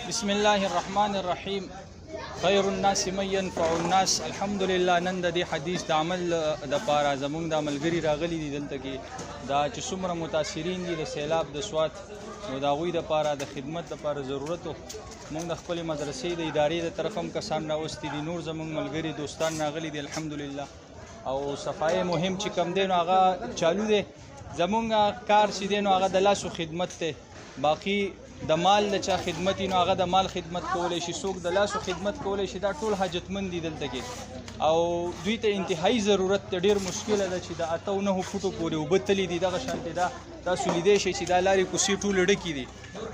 بسم الله الرحمن الرحیم. خیر الناس من ينفع الناس. الحمدلله. نن د دې حدیث د عمل د پاره زمونږ د عملګری راغلي دي دلته کې دا چې څومره متاثرین دي د سیلاب د سوات، نو د هغوی دپاره د خدمت دپاره ضرورت و. موږ د خپلې مدرسې د ادارې د طرف هم کسان راوستي دي، نور زمونږ ملګري دوستان راغلي دي الحمدلله. او صفایي مهم چې کم دی نو هغه چالو دی. زمونږ کار چې دی نو هغه د لاسو خدمت دی. باقي د مال د چا خدمت نو هغه د مال خدمت کولی شي، څوک د لاسو خدمت کولی شي. دا ټول حاجتمند دي دلته کې او دوی ته انتهایی ضرورت دی. ډېر مشکله ده چې د 8 او 9 فوټو پورې اوبه تللي دي. دغه شانتې دا تاسو لیدی شئ چې دا لارې کوڅې ټولې ډکې دي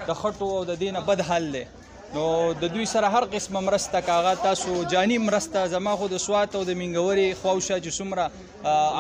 د خټو او د دې نه بد حال دی. نو د دوی سره هر قسمه مرسته کاغه تاسو جاني مرسته زما خو د سوات او د منګورې خواوشا چې څومره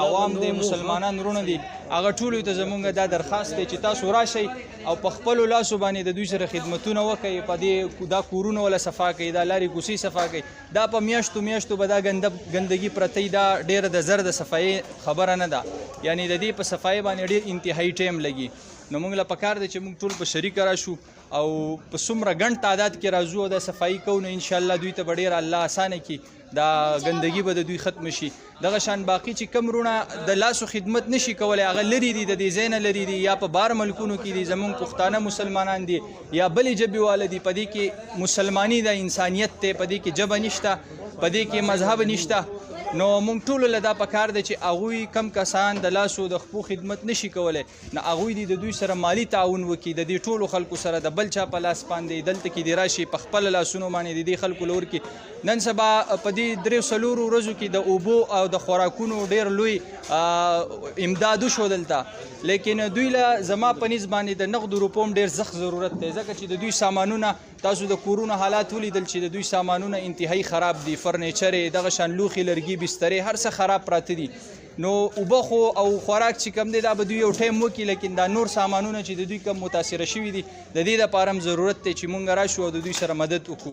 عوام دي مسلمانان ورونه دي هغه ټولو ته زمونږ دا درخواست دی چې تاسو راشئ او په خپلو لاسو باندې د دوی سره خدمتونه وکئ. په دې دا کورونه ولا صفا کوي، دا لارې کوڅې صفا کوي. دا په میاشتو به دا ګندګي پرته دا ډېره د زر د صفایي خبره نه ده، یعنی د دې په صفایي باندې ډېر انتهایی ټایم لګي. نو موږ له پکار دی چې موږ ټول په شریکه راشو او په څومره ګڼ تعداد کې راځو او د صفایي کوو، نو انشاءالله دوی ته به ډېر الله اسانه کړي، دا ګندګي به د دوی ختم شي. دغه شان باقي چې کم رونه د لاسو خدمت نشي کولی هغه لرې دي، د دې ځای نه لرې دي، یا په بار ملکونو کې دي، زمونږ پښتانه مسلمانان دي یا بلې ژبې واله دي. په دې کې مسلماني د انسانیت دی، په دې کې ژبه نشته، په دې کې مذهب نشته. نو موږ ټولو له دا پکار دی چې هغوی کم کسان د لاسو د خپو خدمت نشي کولی، نو هغوی دي د دوی سره مالی تعاون وکړي، د دې ټولو خلکو سره د بل چا په لاس باندې دلته کې دې راشي په خپل لاسونو باندې د دې خلکو له ورکړي. نن سبا په دې 3-4 ورځو کې د اوبو او د خوراکونو ډېر لوی امداد وشو دلته، لیکن دوی له زما په نسبت باندې د نغدو روپو هم ډېر سخت ضرورت دی، ځکه چې د دوی سامانونه تاسو د کورونو حالات ولیدل چې د دوی سامانونه انتهایی خراب دي، فرنیچر دغه شان لوښي لرګي بسترې هر څه خراب پراته دي. نو اوبه خو او خوراک چې کم دی دا به دوی یو ټایم وکړي، لیکن دا نور سامانونه چې د دوی کم متاثره شوي دي د دې دپاره هم ضرورت دی چې مونږ راشو او د دوی سره مدد وکړو.